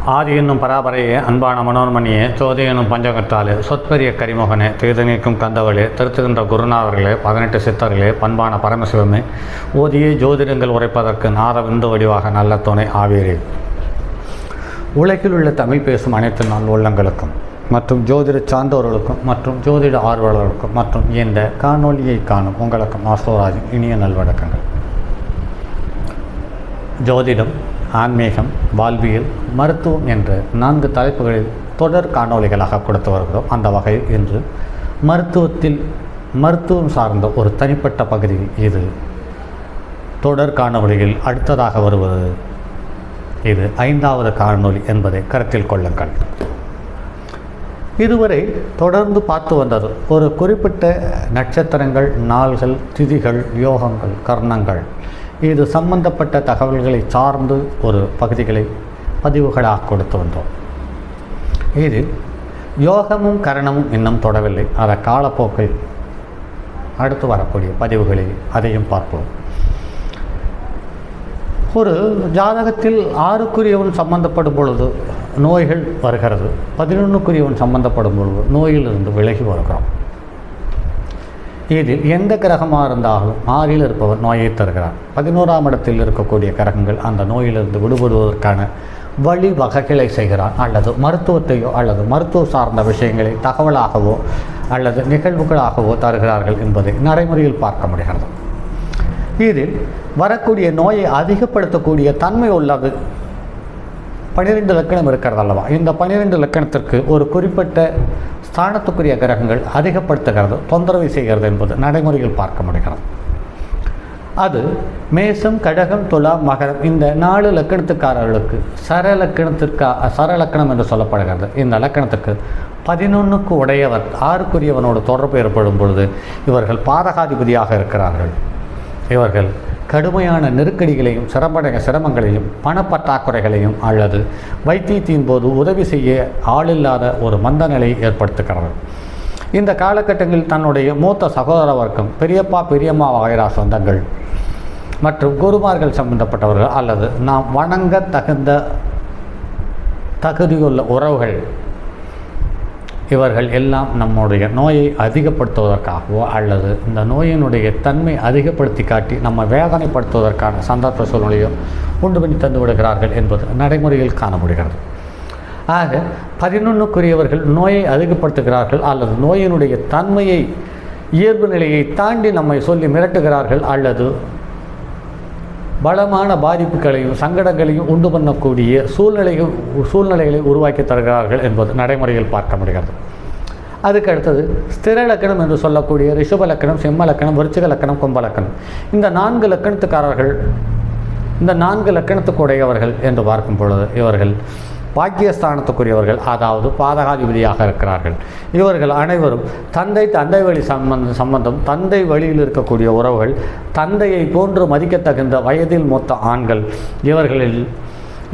ஆதி என்னும் பராபரையே அன்பான மனோன்மணியே சோதி என்னும் பஞ்சகத்தாலே சொற்பெரிய கரிமுகனே தீது நீக்கும் கந்தவளே திருத்துகின்ற குருநாதர்களே 18 சித்தர்களே பண்பான பரமசிவமே ஓதியே ஜோதிடங்கள் உரைப்பதற்கு நாத விந்து வடிவாக நல்ல துணை ஆவீரே. உலகில் உள்ள தமிழ் பேசும் அனைத்து நாள் உள்ளங்களுக்கும் மற்றும் ஜோதிட சார்ந்தவர்களுக்கும் மற்றும் ஜோதிட ஆர்வலர்களுக்கும் மற்றும் இந்த காணொலியை காணும் உங்களுக்கும் ஆஸ்தோராஜின் இனிய நல்வணக்கங்கள். ஜோதிடம், ஆன்மீகம், வாழ்வியல், மருத்துவம் என்ற 4 தலைப்புகளில் தொடர் காணொலிகளாக கொடுத்து வருகிறோம். அந்த வகையில் இன்று மருத்துவம் சார்ந்த ஒரு தனிப்பட்ட பகுதியில் இது தொடர் காணொலியில் அடுத்ததாக வருவது. இது 5வது காணொலி என்பதை கருத்தில் கொள்ளுங்கள். இதுவரை தொடர்ந்து பார்த்து வந்தது ஒரு குறிப்பிட்ட நட்சத்திரங்கள், நாள்கள், திதிகள், யோகங்கள், கர்ணங்கள் இது சம்பந்தப்பட்ட தகவல்களை சார்ந்து ஒரு பதிவுகளாக கொடுத்து வந்தோம். இதில் யோகமும் கரணமும் இன்னும் தொடவில்லை. அதை காலப்போக்கில் அடுத்து வரக்கூடிய பதிவுகளில் அதையும் பார்ப்போம். ஒரு ஜாதகத்தில் 6க்குரியவன் சம்பந்தப்படும் பொழுது நோய்கள் வருகிறது, 11க்குரியவன் சம்பந்தப்படும் பொழுது நோயிலிருந்து விலகி வருகிறோம். இதில் எந்த கிரகமாக இருந்தாலும் 6ல் இருப்பவர் நோயை தருகிறார். 11ஆம் இடத்தில் இருக்கக்கூடிய கிரகங்கள் அந்த நோயிலிருந்து விடுபடுவதற்கான வழிவகைகளை செய்கிறார். அல்லது மருத்துவத்தையோ அல்லது மருத்துவ சார்ந்த விஷயங்களை தகவலாகவோ அல்லது நிகழ்வுகளாகவோ தருகிறார்கள் என்பதை நடைமுறையில் பார்க்க முடிகிறது. இதில் வரக்கூடிய நோயை அதிகப்படுத்தக்கூடிய தன்மை உள்ளது 12 லக்கணம் இருக்கிறது அல்லவா? இந்த 12 லக்கணத்திற்கு ஒரு குறிப்பிட்ட ஸ்தானத்துக்குரிய கிரகங்கள் அதிகப்படுத்துகிறது, தொந்தரவு செய்கிறது என்பது நடைமுறையில் பார்க்க முடிகிறது. அது மேசம், கடகம், துலாம், மகரம் இந்த 4 லக்கணத்துக்காரர்களுக்கு சரலக்கணம் என்று சொல்லப்படுகிறது. இந்த லக்கணத்துக்கு 11க்கு உடையவர் 6க்குரியவனோடு தொடர்பு ஏற்படும் பொழுது இவர்கள் பாதகாதிபதியாக இருக்கிறார்கள். இவர்கள் கடுமையான நெருக்கடிகளையும் சிரமங்களையும் பணப்பற்றாக்குறைகளையும் அல்லது வைத்தியத்தின் போது உதவி செய்ய ஆளில்லாத ஒரு மந்த நிலையை ஏற்படுத்துகிறது. இந்த காலகட்டங்களில் தன்னுடைய மூத்த சகோதர வர்க்கம், பெரியப்பா பெரியம்மா வகைரா சொந்தங்கள் மற்றும் குருமார்கள் சம்பந்தப்பட்டவர்கள் அல்லது நாம் வணங்க தகுதியுள்ள உறவுகள் இவர்கள் எல்லாம் நம்முடைய நோயை அதிகப்படுத்துவதற்காகவோ அல்லது இந்த நோயினுடைய தன்மை அதிகப்படுத்தி காட்டி நம்ம வேதனைப்படுத்துவதற்கான சந்தர்ப்ப சூழ்நிலையோ உண்டு பண்ணி தந்து விடுகிறார்கள் என்பது நடைமுறையில் காண முடிகிறது. ஆக 11க்குரியவர்கள் நோயை அதிகப்படுத்துகிறார்கள் அல்லது நோயினுடைய தன்மையை, இயல்பு நிலையை தாண்டி நம்மை சொல்லி மிரட்டுகிறார்கள் அல்லது பலமான பாதிப்புகளையும் சங்கடங்களையும் உண்டு பண்ணக்கூடிய சூழ்நிலைகளை உருவாக்கி தருகிறார்கள் என்பது நடைமுறையில் பார்க்க முடிகிறது. அதுக்கு அடுத்தது ஸ்திர லக்கணம் என்று சொல்லக்கூடிய ரிஷப லக்கணம், சிம்ம லக்கணம், விருச்சிக லக்கணம், கும்ப லக்கணம் இந்த 4 லக்கணத்துக்காரர்கள், இந்த 4 லக்கணத்துக்குடையவர்கள் என்று பார்க்கும் பொழுது இவர்கள் பாக்கியஸ்தானத்துக்குரியவர்கள், அதாவது பாதகாதிபதியாக இருக்கிறார்கள். இவர்கள் அனைவரும் தந்தை வழி சம்பந்தம், தந்தை வழியில் இருக்கக்கூடிய உறவுகள், தந்தையை போன்று மதிக்கத்தகுந்த வயதில் மூத்த ஆண்கள். இவர்களில்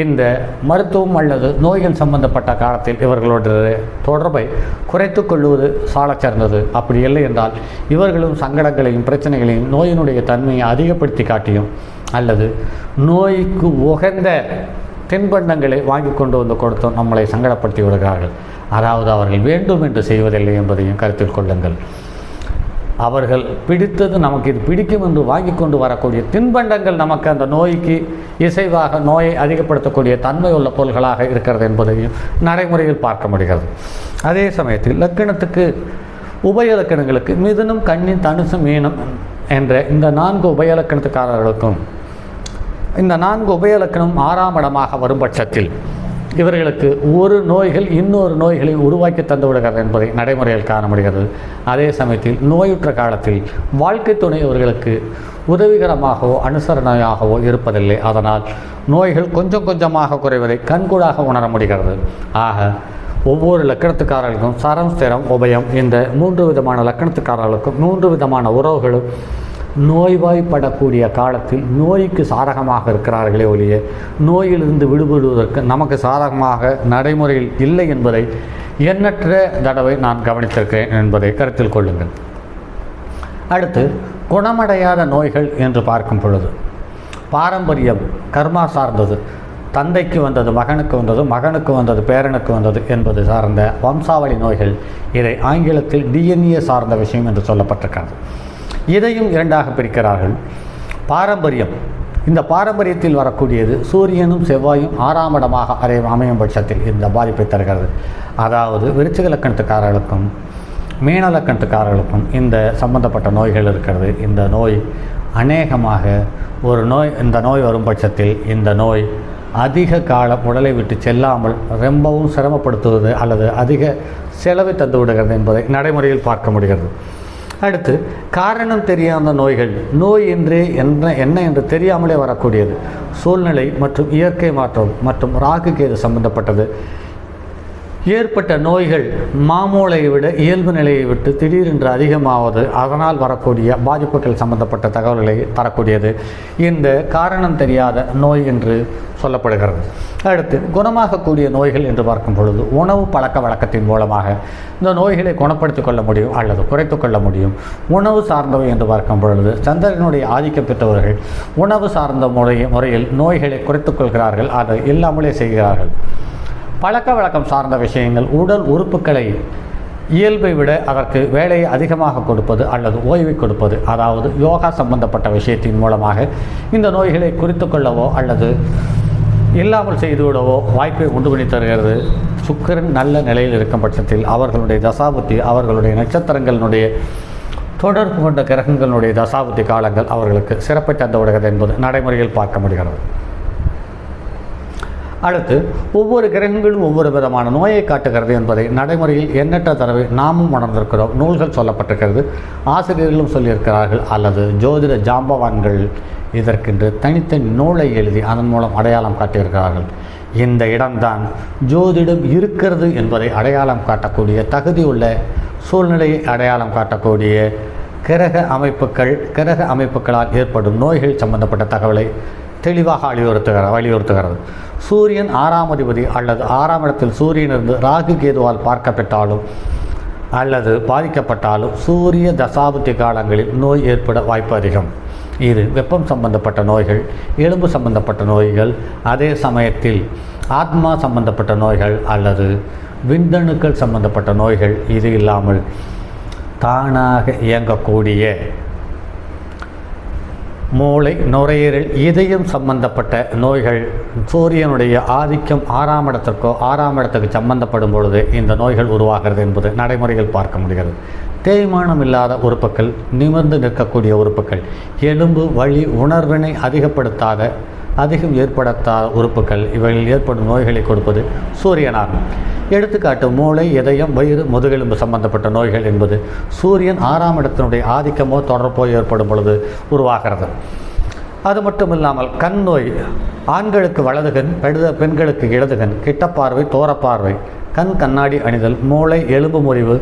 இந்த மருத்துவம் அல்லது நோய்கள் சம்பந்தப்பட்ட காலத்தில் இவர்களுடைய தொடர்பை குறைத்து கொள்வது சாலச் சிறந்தது. அப்படி இல்லை என்றால் இவர்களும் சங்கடங்களையும் பிரச்சனைகளையும் நோயினுடைய தன்மையை அதிகப்படுத்தி காட்டியும் அல்லது நோய்க்கு உகந்த தின்பண்டங்களை வாங்கி கொண்டு வந்து கொடுத்தும் நம்மளை சங்கடப்படுத்தி விடுகிறார்கள். அதாவது அவர்கள் வேண்டும் என்று செய்வதில்லை என்பதையும் கருத்தில் கொள்ளுங்கள். அவர்கள் பிடித்தது நமக்கு இது பிடிக்கும் என்று வாங்கி கொண்டு வரக்கூடிய தின்பண்டங்கள் நமக்கு அந்த நோய்க்கு இசைவாக நோயை அதிகப்படுத்தக்கூடிய தன்மை உள்ள பொருள்களாக இருக்கிறது என்பதையும் நடைமுறையில் பார்க்க முடிகிறது. அதே சமயத்தில் லக்கணத்துக்கு உபயலக்கணங்களுக்கு மிதுனம், கன்னி, தனுசு, மீனம் என்ற இந்த 4 உபயலக்கணத்துக்காரர்களுக்கும் இந்த 4 உபயலக்கணம் 6ஆம் இடமாக வரும் பட்சத்தில் இவர்களுக்கு ஒரு நோய்கள் இன்னொரு நோய்களை உருவாக்கி தந்து விடுகிறது என்பதை நடைமுறையில் காண முடிகிறது. அதே சமயத்தில் நோயுற்ற காலத்தில் வாழ்க்கை துணை இவர்களுக்கு உதவிகரமாகவோ அனுசரணையாகவோ இருப்பதில்லை. அதனால் நோய்கள் கொஞ்சம் கொஞ்சமாக குறைவதை கண்கூடாக உணர முடிகிறது. ஆக ஒவ்வொரு லக்கணத்துக்காரர்களுக்கும் சரம், ஸ்திரம், உபயம் இந்த 3 விதமான லக்கணத்துக்காரர்களுக்கும் 3 விதமான உறவுகளும் நோய்வாய்ப்படக்கூடிய காலத்தில் நோய்க்கு சாதகமாக இருக்கிறார்களே ஒழிய நோயிலிருந்து விடுபடுவதற்கு நமக்கு சாதகமாக நடைமுறையில் இல்லை என்பதை எண்ணற்ற தடவை நான் கவனித்திருக்கிறேன் என்பதை கருத்தில் கொள்ளுங்கள். அடுத்து குணமடையாத நோய்கள் என்று பார்க்கும் பொழுது பாரம்பரியம், கர்மா சார்ந்தது, தந்தைக்கு வந்தது மகனுக்கு வந்தது, மகனுக்கு வந்தது பேரனுக்கு வந்தது என்பது சார்ந்த வம்சாவளி நோய்கள். இதை ஆங்கிலத்தில் டிஎன்ஏ சார்ந்த விஷயம் என்று சொல்லப்பட்டிருக்கிறது. இதையும் இரண்டாக பிரிக்கிறார்கள். பாரம்பரியம். இந்த பாரம்பரியத்தில் வரக்கூடியது சூரியனும் செவ்வாயும் 6ஆம் இடமாக அமையும் பட்சத்தில் இந்த பாதிப்பை தருகிறது. அதாவது விருச்சிக லக்கணத்துக்காரர்களுக்கும் மீன லக்கணத்துக்காரர்களுக்கும் இந்த சம்பந்தப்பட்ட நோய்கள் இருக்கிறது. இந்த நோய் அநேகமாக இந்த நோய் வரும் பட்சத்தில் இந்த நோய் அதிக காலம் உடலை விட்டு செல்லாமல் ரொம்பவும் சிரமப்படுத்துவது அல்லது அதிக செலவை தந்து விடுகிறது என்பதை நடைமுறையில் பார்க்க முடிகிறது. அடுத்து, காரணம் தெரியாத நோய்கள். நோய் என்ன என்று தெரியாமலே வரக்கூடியது. சூழ்நிலை மற்றும் இயற்கை மாற்றம் மற்றும் ராகு கேது சம்பந்தப்பட்டது. ஏற்பட்ட நோய்கள் மாமூலையை விட இயல்பு நிலையை விட்டு திடீரென்று அதிகமாவது, அதனால் வரக்கூடிய பாதிப்புகள் சம்பந்தப்பட்ட தகவல்களை தரக்கூடியது இந்த காரணம் தெரியாத நோய் என்று சொல்லப்படுகிறது. அடுத்து, குணமாகக்கூடிய நோய்கள் என்று பார்க்கும் பொழுது உணவு பழக்க வழக்கத்தின் மூலமாக இந்த நோய்களை குணப்படுத்திக் கொள்ள முடியும் அல்லது குறைத்து கொள்ள முடியும். உணவு சார்ந்தவை என்று பார்க்கும் பொழுது சந்திரனுடைய ஆதிக்கம் பெற்றவர்கள் உணவு சார்ந்த முறையில் நோய்களை குறைத்துக் கொள்கிறார்கள், அதை இல்லாமலே செய்கிறார்கள். பழக்க வழக்கம் சார்ந்த விஷயங்கள் உடல் உறுப்புகளை இயல்பை விட அதற்கு வேலையை அதிகமாக கொடுப்பது அல்லது ஓய்வை கொடுப்பது, அதாவது யோகா சம்பந்தப்பட்ட விஷயத்தின் மூலமாக இந்த நோய்களை குறித்து கொள்ளவோ அல்லது இல்லாமல் செய்துவிடவோ வாய்ப்பை உண்டு பண்ணி தருகிறது. சுக்கிரன் நல்ல நிலையில் இருக்கும் பட்சத்தில் அவர்களுடைய தசாபுத்தி, அவர்களுடைய நட்சத்திரங்களினுடைய தொடர்பு கொண்ட கிரகங்களுடைய தசாபுத்தி காலங்கள் அவர்களுக்கு சிறப்பை தந்து விடுகிறது என்பது நடைமுறையில் பார்க்க முடிகிறது. அடுத்து, ஒவ்வொரு கிரகங்களும் ஒவ்வொரு விதமான நோயை காட்டுகிறது என்பதை நடைமுறையில் எண்ணற்ற தடவை நாமும் உணர்ந்திருக்கிறோம். நூல்கள் சொல்லப்பட்டிருக்கிறது, ஆசிரியர்களும் சொல்லியிருக்கிறார்கள், அல்லது ஜோதிட ஜாம்பவான்கள் இதற்கென்று தனித்தனி நூலை எழுதி அதன் மூலம் அடையாளம் காட்டியிருக்கிறார்கள். இந்த இடம்தான் ஜோதிடம் இருக்கிறது என்பதை அடையாளம் காட்டக்கூடிய தகுதி உள்ள சூழ்நிலையை அடையாளம் காட்டக்கூடிய கிரக அமைப்புகளால் ஏற்படும் நோய்கள் சம்பந்தப்பட்ட தகவலை தெளிவாக வலியுறுத்துகிறது. சூரியன் 6ஆம் அதிபதி அல்லது 6ஆம் இடத்தில் சூரியன் இருந்து ராகு கேதுவால் பார்க்கப்பட்டாலும் அல்லது பாதிக்கப்பட்டாலும் சூரிய தசாபுத்தி காலங்களில் நோய் ஏற்பட வாய்ப்பு அதிகம். இது வெப்பம் சம்பந்தப்பட்ட நோய்கள், எலும்பு சம்பந்தப்பட்ட நோய்கள், அதே சமயத்தில் ஆத்மா சம்பந்தப்பட்ட நோய்கள் அல்லது விந்தணுக்கள் சம்பந்தப்பட்ட நோய்கள், இது இல்லாமல் தானாக இயங்கக்கூடிய மூளை, நுரையீரல், இதயம் சம்பந்தப்பட்ட நோய்கள் சூரியனுடைய ஆதிக்கம் 6ஆம் இடத்துக்கு சம்பந்தப்படும் பொழுது இந்த நோய்கள் உருவாகிறது என்பது நடைமுறையில் பார்க்க முடிகிறது. தேய்மானம் இல்லாத உறுப்புகள், நிமிர்ந்து நிற்கக்கூடிய உறுப்புகள், எலும்பு வலி உணர்வினை அதிகம் ஏற்படுத்தாத உறுப்புகள், இவைகளில் ஏற்படும் நோய்களை கொடுப்பது சூரியனாகும். எடுத்துக்காட்டு, மூளை, இதயம், வயிறு, முதுகெலும்பு சம்பந்தப்பட்ட நோய்கள் என்பது சூரியன் 6ஆம் இடத்தினுடைய ஆதிக்கமோ தொடர்போ ஏற்படும் பொழுது உருவாகிறது. அது மட்டும் இல்லாமல் கண் நோய், ஆண்களுக்கு வலதுகண், பெண்களுக்கு இடதுகண், கிட்டப்பார்வை, தோரப்பார்வை, கண்ணாடி அணிதல், மூளை, எலும்பு முறிவு,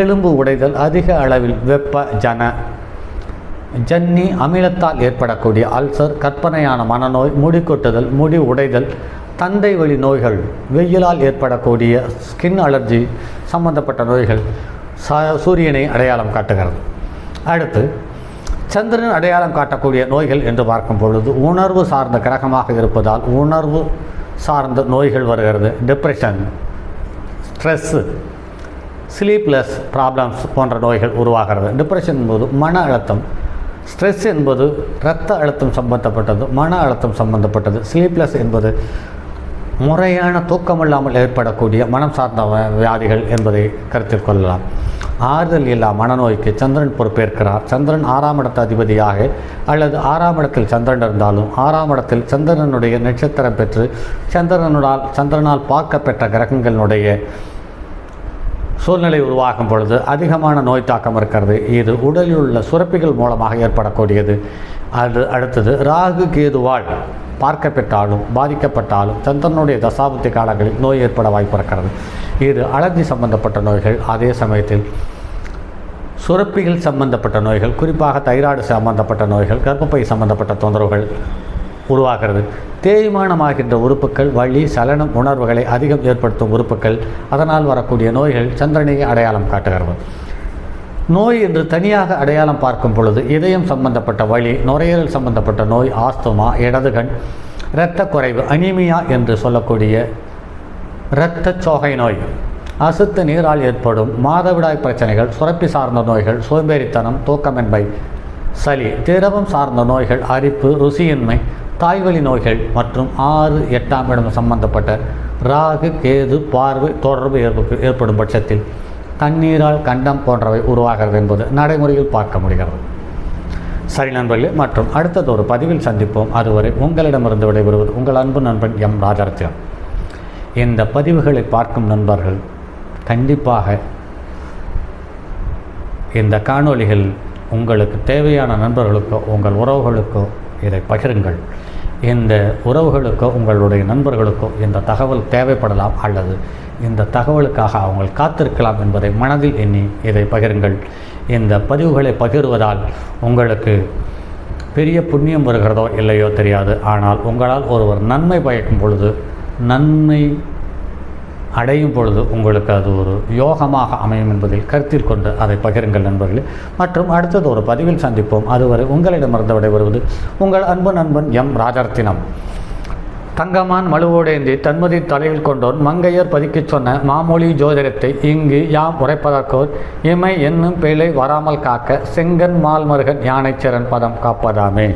எலும்பு உடைதல், அதிக அளவில் ஜன்னி அமிலத்தால் ஏற்படக்கூடிய அல்சர், கற்பனையான மனநோய், முடி கொட்டுதல், முடி உடைதல், தந்தை வழி நோய்கள், வெயிலால் ஏற்படக்கூடிய ஸ்கின் அலர்ஜி சம்பந்தப்பட்ட நோய்கள் சூரியனை அடையாளம் காட்டுகிறது. அடுத்து, சந்திரன் அடையாளம் காட்டக்கூடிய நோய்கள் என்று பார்க்கும் பொழுது உணர்வு சார்ந்த கிரகமாக இருப்பதால் உணர்வு சார்ந்த நோய்கள் வருகிறது. டிப்ரெஷன், ஸ்ட்ரெஸ்ஸு, ஸ்லீப்லெஸ் ப்ராப்ளம்ஸ் போன்ற நோய்கள் உருவாகிறது. டிப்ரெஷன் என்பது மன அழுத்தம், ஸ்ட்ரெஸ் என்பது இரத்த அழுத்தம் சம்பந்தப்பட்டது, மன அழுத்தம் சம்பந்தப்பட்டது. ஸ்லீப்லெஸ் என்பது முறையான தூக்கமில்லாமல் ஏற்படக்கூடிய மனம் சார்ந்த வியாதிகள் என்பதை கருத்தில் கொள்ளலாம். ஆறுதல் இல்லா மனநோய்க்கு சந்திரன் பொறுப்பேற்கிறார். சந்திரன் 6ஆம் இடத்து அதிபதியாக அல்லது 6ஆம் இடத்தில் சந்திரன் இருந்தாலும் 6ஆம் இடத்தில் சந்திரனுடைய நட்சத்திரம் பெற்று சந்திரனால் பார்க்க பெற்ற கிரகங்களுடைய சூழ்நிலை உருவாகும் பொழுது அதிகமான நோய் தாக்கம் இருக்கிறது. இது உடலில் உள்ள சுரப்பிகள் மூலமாக ஏற்படக்கூடியது. அடுத்தது, ராகு கேதுவால் பார்க்கப்பட்டாலும் பாதிக்கப்பட்டாலும் சந்திரனுடைய தசாபுத்தி காலங்களில் நோய் ஏற்பட வாய்ப்பு இருக்கிறது. இது அலர்ஜி சம்பந்தப்பட்ட நோய்கள், அதே சமயத்தில் சுரப்பிகள் சம்பந்தப்பட்ட நோய்கள், குறிப்பாக தைராய்டு சம்பந்தப்பட்ட நோய்கள், கர்ப்பப்பை சம்பந்தப்பட்ட தொந்தரவுகள் உருவாகிறது. தேய்மானமாகின்ற உறுப்புகள், வலி, சலனம், உணர்வுகளை அதிகம் ஏற்படுத்தும் உறுப்புகள், அதனால் வரக்கூடிய நோய்கள் சந்திரனையை அடையாளம் காட்டுகிறது. நோய் என்று தனியாக அடையாளம் பார்க்கும் பொழுது இதயம் சம்பந்தப்பட்ட வலி, நுரையீரல் சம்பந்தப்பட்ட நோய், ஆஸ்துமா, இடதுகண், இரத்த குறைவு அனீமியா என்று சொல்லக்கூடிய இரத்த சோகை நோய், அசுத்த நீரால் ஏற்படும் மாதவிடாய் பிரச்சனைகள், சுரப்பி சார்ந்த நோய்கள், சோம்பேறித்தனம், தூக்கமின்மை, சளி, திரவம் சார்ந்த நோய்கள், அரிப்பு, ருசியின்மை, தாய்வழி நோய்கள் மற்றும் 6, 8ஆம் இடம் சம்பந்தப்பட்ட ராகு, கேது, பார்வை தொடர்பு ஏற்படும் பட்சத்தில் தண்ணீரால் கண்டம் போன்றவை உருவாகிறது என்பது நடைமுறையில் பார்க்க முடிகிறது. சரி நண்பர்களே, மற்றும் அடுத்தது ஒரு பதிவில் சந்திப்போம். அதுவரை உங்களிடமிருந்து விடைபெறுவது உங்கள் அன்பு நண்பன் எம் ராஜரத்தினம். இந்த பதிவுகளை பார்க்கும் நண்பர்கள் கண்டிப்பாக இந்த காணொளிகள் உங்களுக்கு தேவையான நண்பர்களுக்கோ உங்கள் உறவுகளுக்கோ இதை பகிருங்கள். இந்த உறவுகளுக்கோ உங்களுடைய நண்பர்களுக்கோ இந்த தகவல் தேவைப்படலாம் அல்லது இந்த தகவலுக்காக அவங்க காத்திருக்கலாம் என்பதை மனதில் எண்ணி இதை பகிருங்கள். இந்த பதிவுகளை பகிர்வதால் உங்களுக்கு பெரிய புண்ணியம் வருகிறதோ இல்லையோ தெரியாது. ஆனால் உங்களால் ஒருவர் நன்மை பயக்கும் பொழுது, நன்மை அடையும் பொழுது உங்களுக்கு அது ஒரு யோகமாக அமையும் என்பதில் கருத்தில் கொண்டு அதை பகிருங்கள் நண்பர்களே. மற்றும் அடுத்தது ஒரு பதிவில் சந்திப்போம். அதுவரை உங்களிடமிருந்து விடைபெறுவது உங்கள் அன்பு நண்பன் எம் ராஜரத்தினம். தங்கமான் மழுவோடேந்தி தன்மதி தலையில் கொண்டோன் மங்கையர் பதிக்கச் சொன்ன மாமொழி ஜோதிடத்தை இங்கு யாம் உரைப்பதற்கோர் இமை என்னும் பிழை வராமல் காக்க செங்கன் மால்மருகன் யானைச்சிறன் பதம் காப்பதாமே.